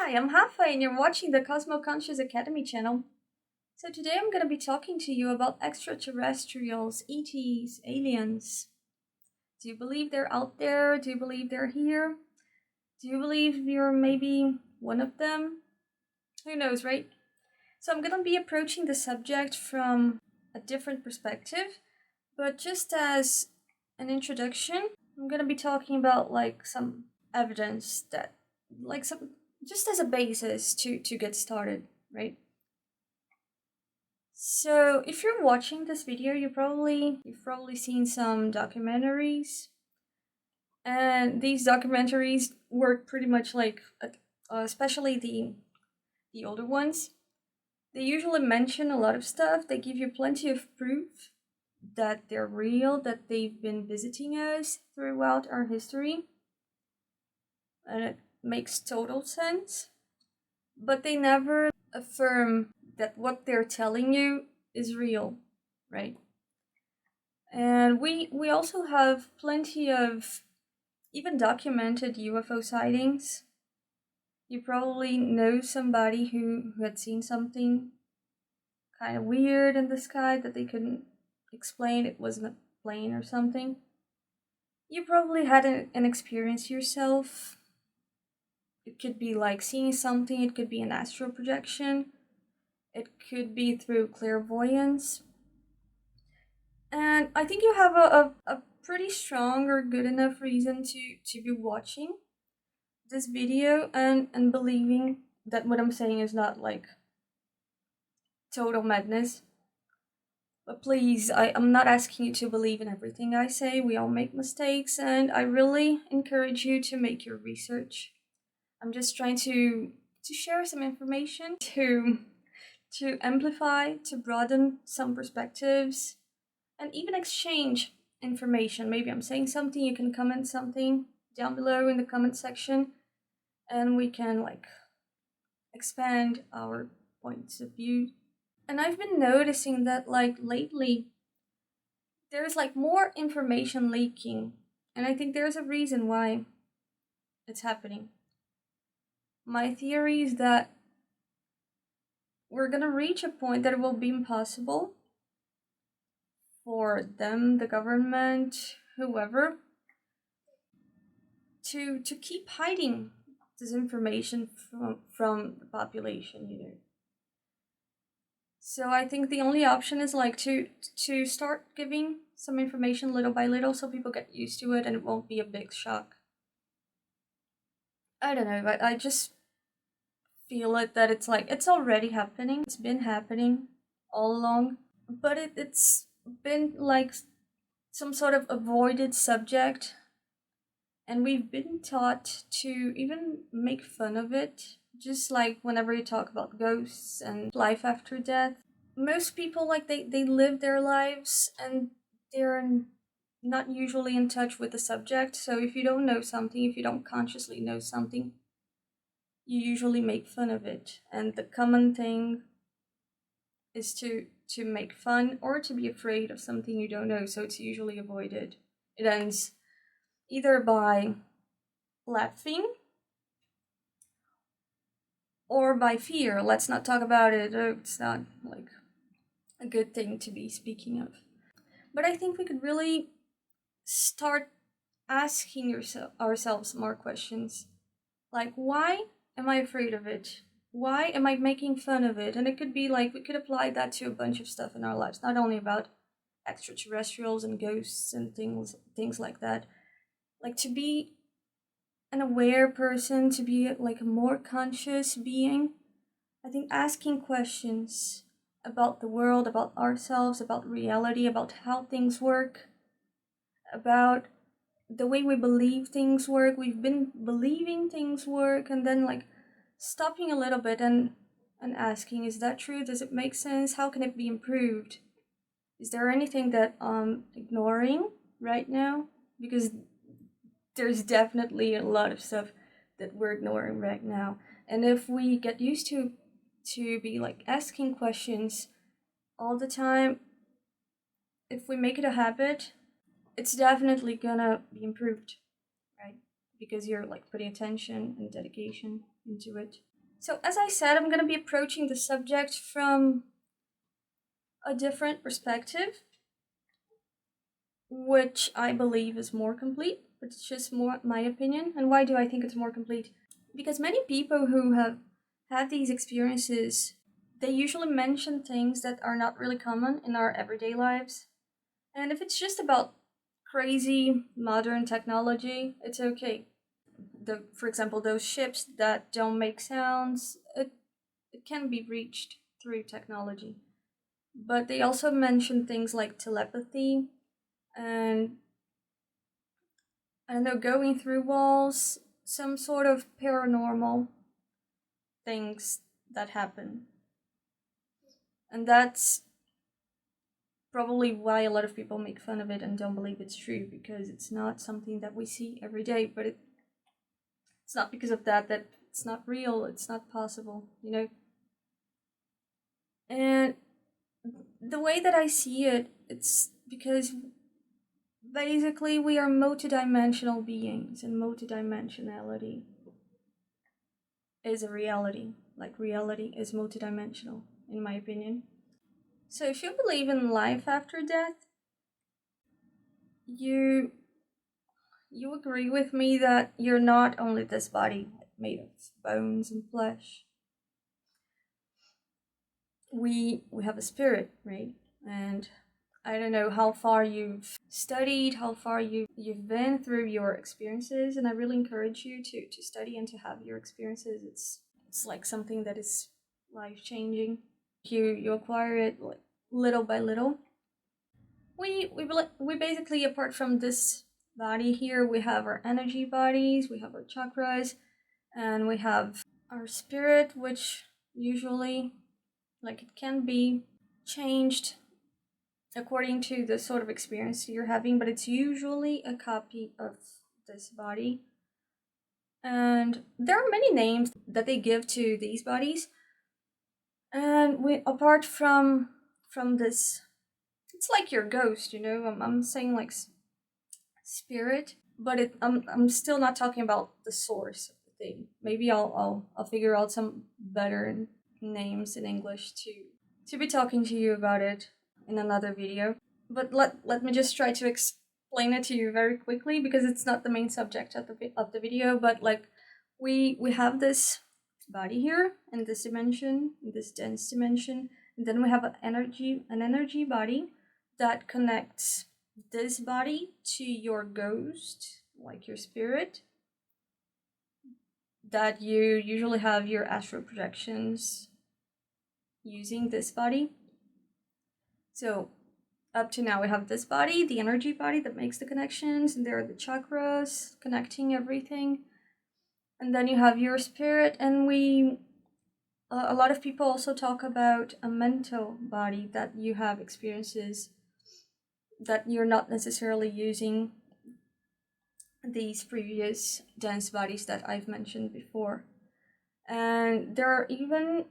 Hi, I'm Hafa and you're watching the Cosmoconscious Academy channel. So today I'm going to be talking to you about extraterrestrials, ETs, aliens. Do you believe they're out there? Do you believe they're here? Do you believe you're maybe one of them? Who knows, right? So I'm going to be approaching the subject from a different perspective, but just as an introduction, I'm going to be talking about some evidence that just as a basis to get started, right? So if you're watching this video, you've probably seen some documentaries, and these documentaries work pretty much especially the older ones. They usually mention a lot of stuff. They give you plenty of proof that they're real, that they've been visiting us throughout our history, and it makes total sense. But they never affirm that what they're telling you is real, right? And we also have plenty of even documented UFO sightings. You probably know somebody who had seen something kind of weird in the sky that they couldn't explain. It wasn't a plane or something. You probably had an experience yourself. It could be like seeing something, it could be an astral projection, it could be through clairvoyance. And I think you have a pretty strong or good enough reason to be watching this video and believing that what I'm saying is not like total madness. But please, I'm not asking you to believe in everything I say. We all make mistakes, and I really encourage you to make your research. I'm just trying to share some information, to amplify, to broaden some perspectives, and even exchange information. Maybe I'm saying something, you can comment something down below in the comment section, and we can expand our points of view. And I've been noticing that lately there's more information leaking, and I think there's a reason why it's happening. My theory is that we're gonna reach a point that it will be impossible for them, the government, whoever, to keep hiding this information from the population, So I think the only option is to start giving some information little by little so people get used to it and it won't be a big shock. I don't know, but I just feel it that it's already happening. It's been happening all along, but it's been some sort of avoided subject, and we've been taught to even make fun of it. Just like whenever you talk about ghosts and life after death, most people they live their lives and they're not usually in touch with the subject. So if you don't know something, if you don't consciously know something, you usually make fun of it. And the common thing is to make fun or to be afraid of something you don't know, so it's usually avoided. It ends either by laughing or by fear. Let's not talk about it. It's not a good thing to be speaking of. But I think we could really start asking ourselves more questions. Why am I afraid of it? Why am I making fun of it? And it could be we could apply that to a bunch of stuff in our lives, not only about extraterrestrials and ghosts and things like that. To be an aware person, to be a more conscious being, I think asking questions about the world, about ourselves, about reality, about how things work, about the way we believe things work. We've been believing things work, and then stopping a little bit and asking, is that true? Does it make sense? How can it be improved? Is there anything that I'm ignoring right now? Because there's definitely a lot of stuff that we're ignoring right now. And if we get used to be asking questions all the time, if we make it a habit, it's definitely gonna be improved, right? Because you're putting attention and dedication into it. So as I said, I'm going to be approaching the subject from a different perspective, which I believe is more complete, but it's just more my opinion. And why do I think it's more complete? Because many people who have had these experiences, they usually mention things that are not really common in our everyday lives. And if it's just about crazy modern technology, it's okay. For example, those ships that don't make sounds, it can be reached through technology. But they also mention things like telepathy and, I don't know, going through walls, some sort of paranormal things that happen. And that's probably why a lot of people make fun of it and don't believe it's true, because it's not something that we see every day. But it's not because of that it's not real, it's not possible, you know? And the way that I see it, it's because basically we are multidimensional beings, and multidimensionality is a reality. Like, reality is multidimensional, in my opinion. So if you believe in life after death, you agree with me that you're not only this body made of bones and flesh. We have a spirit, right? And I don't know how far you've studied, how far you've been through your experiences, and I really encourage you to study and to have your experiences. It's like something that is life-changing. You acquire it like little by little. We basically, apart from this body here, we have our energy bodies, we have our chakras, and we have our spirit, which usually, like, it can be changed according to the sort of experience you're having, but it's usually a copy of this body. And there are many names that they give to these bodies. And apart from this, it's like your ghost, you know. I'm saying like spirit, but I'm still not talking about the source of the thing. Maybe I'll figure out some better names in English to be talking to you about it in another video. But let me just try to explain it to you very quickly, because it's not the main subject of the video. But like, we have this body here in this dimension, in this dense dimension, and then we have an energy body that connects this body to your ghost, like your spirit, that you usually have your astral projections using this body. So up to now we have this body, the energy body that makes the connections, and there are the chakras connecting everything. And then you have your spirit, and a lot of people also talk about a mental body, that you have experiences that you're not necessarily using these previous dense bodies that I've mentioned before. And there are even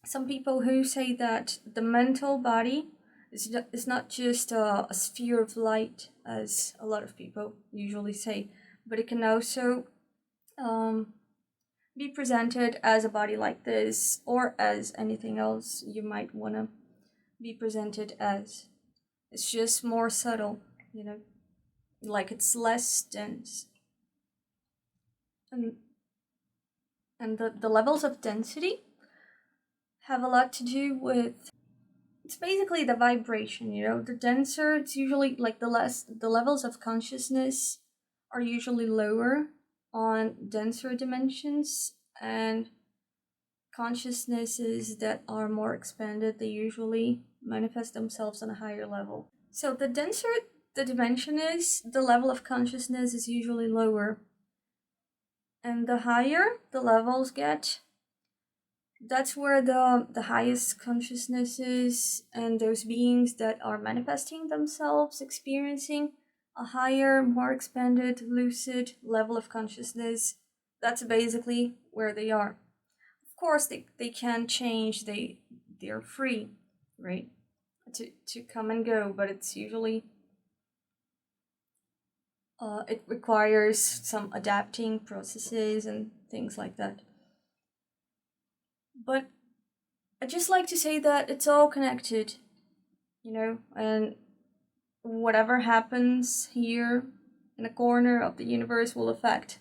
some people who say that the mental body is not just a sphere of light, as a lot of people usually say, but it can also be presented as a body like this, or as anything else you might want to be presented as. It's just more subtle, you know, like it's less dense. And the levels of density have a lot to do with, it's basically the vibration, you know. The denser, it's usually like the levels of consciousness are usually lower on denser dimensions, and consciousnesses that are more expanded, they usually manifest themselves on a higher level. So the denser the dimension is, the level of consciousness is usually lower. And the higher the levels get, that's where the highest consciousnesses and those beings that are manifesting themselves, experiencing a higher, more expanded, lucid level of consciousness, that's basically where they are. Of course, they can change, they're free, right, to come and go, but it's usually, it requires some adapting processes and things like that. But I just like to say that it's all connected, and whatever happens here in a corner of the universe will affect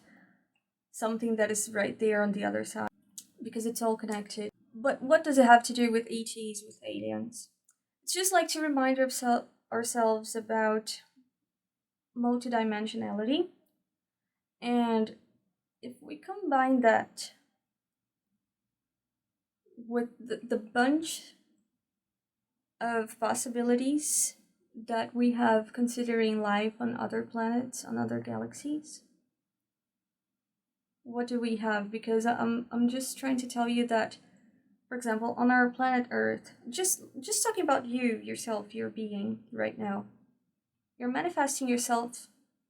something that is right there on the other side, because it's all connected. But what does it have to do with ETs, with aliens? It's just like to remind ourselves about multidimensionality, and if we combine that with the bunch of possibilities that we have considering life on other planets, on other galaxies, what do we have? Because I'm just trying to tell you that, for example, on our planet Earth, just talking about yourself, your being right now, you're manifesting yourself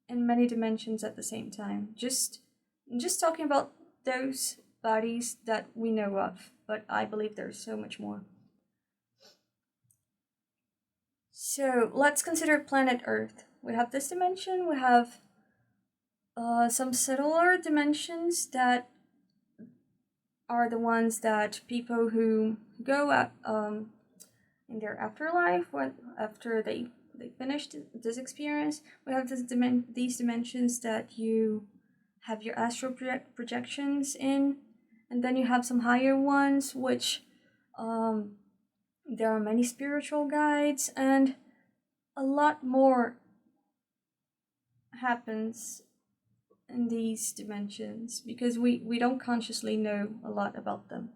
in many dimensions at the same time. Just talking about those bodies that we know of, but I believe there's so much more. So let's consider planet Earth. We have this dimension, we have some subtler dimensions that are the ones that people who go at, in their afterlife, after they finished this experience, we have these dimensions that you have your astral projections in, and then you have some higher ones, which there are many spiritual guides, and a lot more happens in these dimensions because we don't consciously know a lot about them.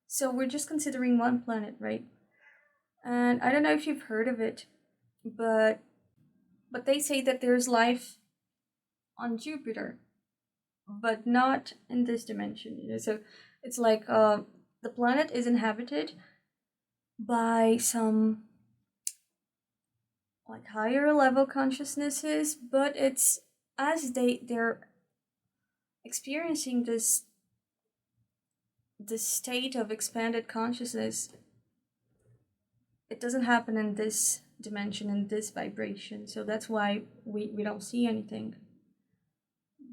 So we're just considering one planet, right? And I don't know if you've heard of it, but they say that there's life on Jupiter, but not in this dimension. So it's like the planet is inhabited by some like higher level consciousnesses, but it's as they're experiencing this state of expanded consciousness, it doesn't happen in this dimension, in this vibration. So that's why we don't see anything.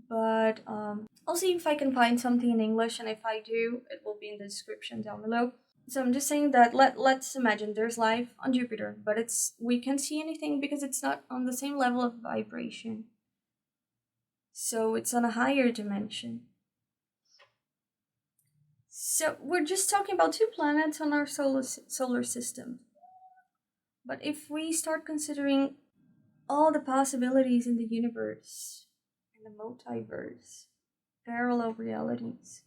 But I'll see if I can find something in English, and if I do, it will be in the description down below. So I'm just saying that let's imagine there's life on Jupiter, but we can't see anything because it's not on the same level of vibration. So it's on a higher dimension. So we're just talking about 2 planets on our solar system. But if we start considering all the possibilities in the universe, in the multiverse, parallel realities,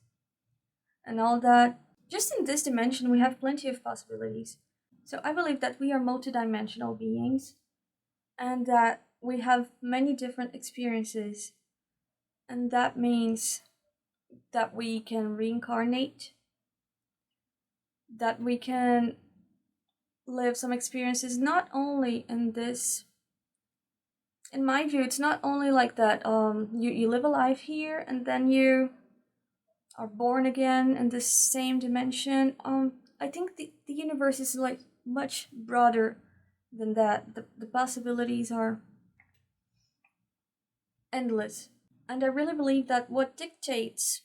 and all that, just in this dimension we have plenty of possibilities. So I believe that we are multidimensional beings, and that we have many different experiences, and that means that we can reincarnate, that we can live some experiences not only in this. In my view, it's not only like that you live a life here and then you are born again in the same dimension. I think the universe is like much broader than that. The possibilities are endless, and I really believe that what dictates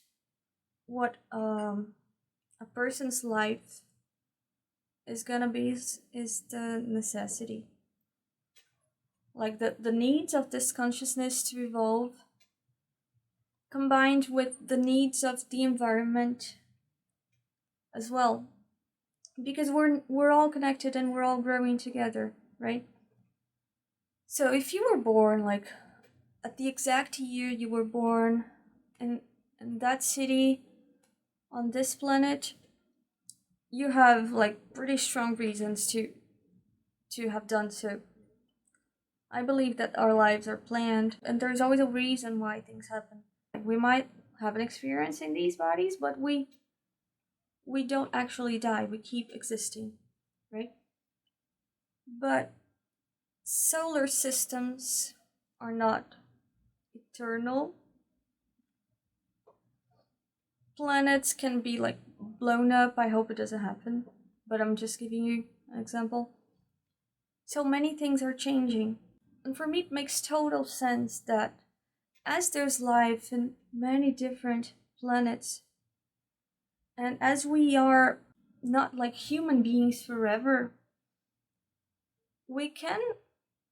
what a person's life is gonna be is the necessity, like the needs of this consciousness to evolve, combined with the needs of the environment as well, because we're all connected and we're all growing together, right? So if you were born like at the exact year you were born in that city on this planet, you have like pretty strong reasons to have done so. I believe that our lives are planned, and there's always a reason why things happen. We might have an experience in these bodies, but we don't actually die. We keep existing, right? But solar systems are not eternal. Planets can be like blown up. I hope it doesn't happen, but I'm just giving you an example. So many things are changing, and for me it makes total sense that as there's life in many different planets, And as we are not like human beings forever, we can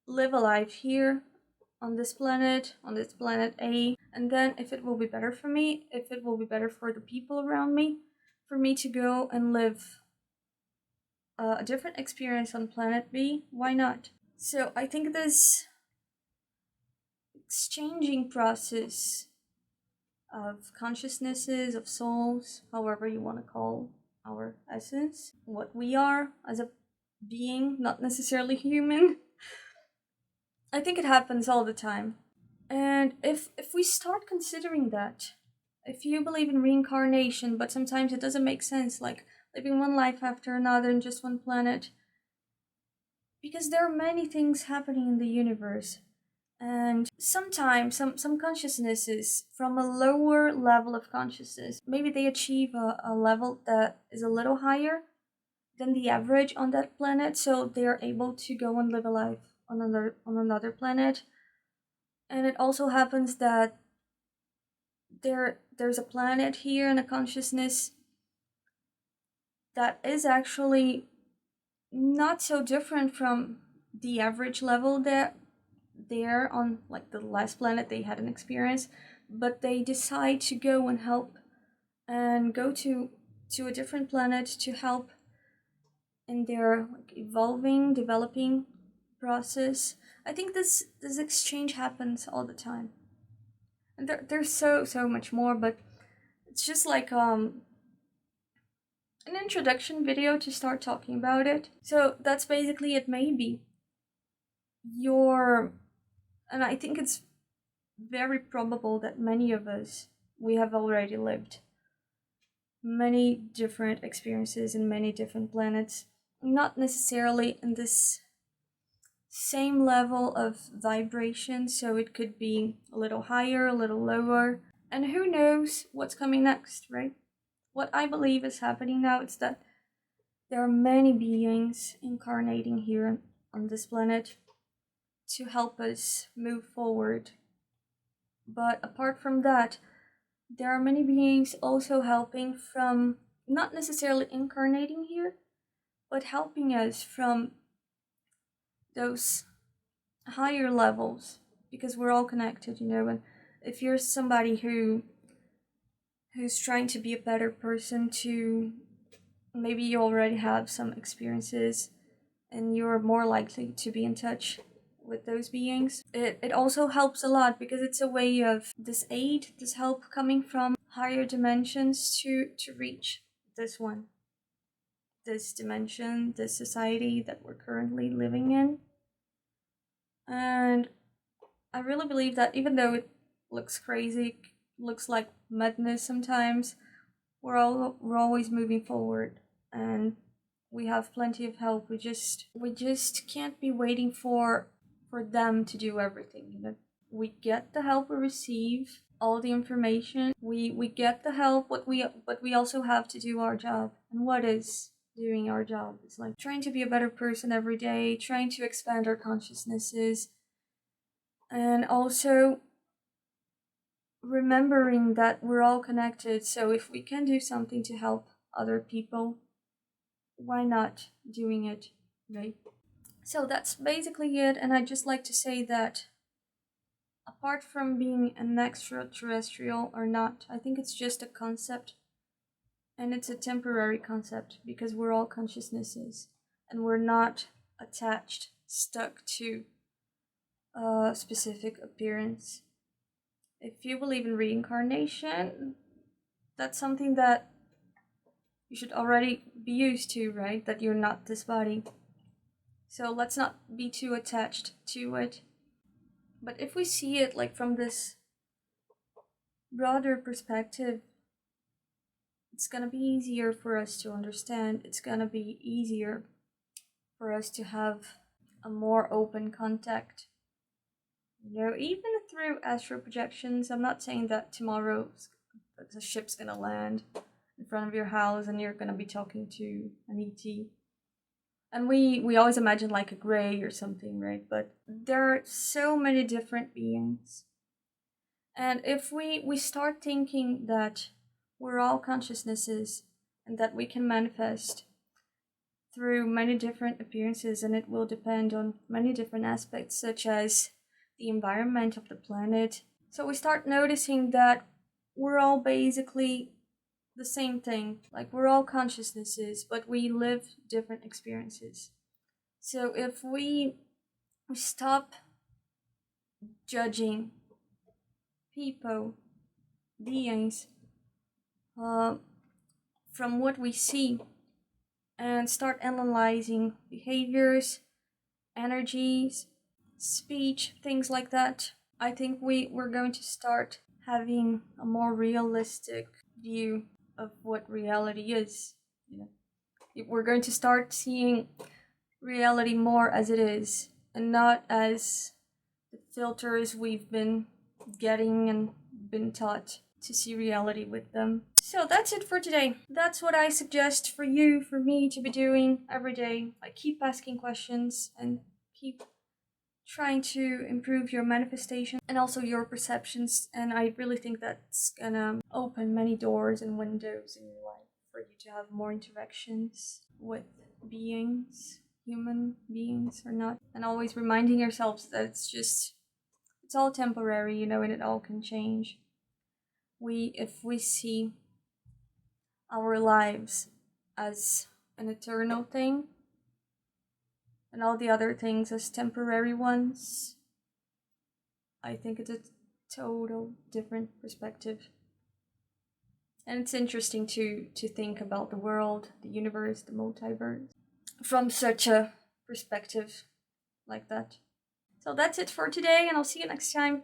live a life here on this planet A, and then if it will be better for me, if it will be better for the people around me, for me to go and live a different experience on planet B, why not? So I think this exchanging process of consciousnesses, of souls, however you want to call our essence, what we are as a being, not necessarily human, I think it happens all the time. And if we start considering that, if you believe in reincarnation, but sometimes it doesn't make sense, like living one life after another in just one planet, because there are many things happening in the universe. And sometimes some consciousnesses from a lower level of consciousness, maybe they achieve a level that is a little higher than the average on that planet, so they are able to go and live a life on another planet. And it also happens that there's a planet here and a consciousness that is actually not so different from the average level that they're on, like the last planet they had an experience, but they decide to go and help and go to a different planet to help in their like evolving, developing process. I think this exchange happens all the time, and there's so much more, but it's just like an introduction video to start talking about it. So that's basically it. Maybe and I think it's very probable that many of us, we have already lived many different experiences in many different planets, not necessarily in this same level of vibration, so it could be a little higher, a little lower, and who knows what's coming next, right? What I believe is happening now is that there are many beings incarnating here on this planet to help us move forward. But apart from that, there are many beings also helping from not necessarily incarnating here, but helping us from those higher levels, because we're all connected, and if you're somebody who's trying to be a better person, to maybe you already have some experiences and you're more likely to be in touch with those beings. It also helps a lot, because it's a way of this aid, this help coming from higher dimensions to reach this dimension, this society that we're currently living in. And I really believe that even though it looks crazy, looks like madness sometimes, we're always moving forward, and we have plenty of help. We just can't be waiting for them to do everything. We get the help, we receive all the information, we get the help, but we also have to do our job. And what is doing our job? It's like trying to be a better person every day, trying to expand our consciousnesses, and also remembering that we're all connected. So if we can do something to help other people, why not doing it, right? So that's basically it, and I'd just like to say that apart from being an extraterrestrial or not, I think it's just a concept, and it's a temporary concept, because we're all consciousnesses, and we're not attached, stuck to a specific appearance. If you believe in reincarnation, that's something that you should already be used to, right? That you're not this body. So let's not be too attached to it. But if we see it like from this broader perspective, it's gonna be easier for us to understand. It's gonna be easier for us to have a more open contact. Even through astral projections. I'm not saying that tomorrow the ship's gonna land in front of your house and you're gonna be talking to an ET. And we always imagine like a gray or something, right? But there are so many different beings. And if we start thinking that we're all consciousnesses and that we can manifest through many different appearances, and it will depend on many different aspects, such as the environment of the planet. So we start noticing that we're all basically the same thing. Like, we're all consciousnesses, but we live different experiences. So if we stop judging people, beings, from what we see, and start analyzing behaviors, energies, speech, things like that, I think we're going to start having a more realistic view of what reality is. You know, we're going to start seeing reality more as it is, and not as the filters we've been getting and been taught to see reality with them. So that's it for today. That's what I suggest for you, for me to be doing every day. Like, keep asking questions and keep trying to improve your manifestation and also your perceptions. And I really think that's gonna open many doors and windows in your life for you to have more interactions with beings, human beings or not. And always reminding yourselves that it's all temporary, you know, and it all can change. If we see our lives as an eternal thing and all the other things as temporary ones, I think it's a total different perspective. And it's interesting to think about the world, the universe, the multiverse from such a perspective like that. So that's it for today, and I'll see you next time.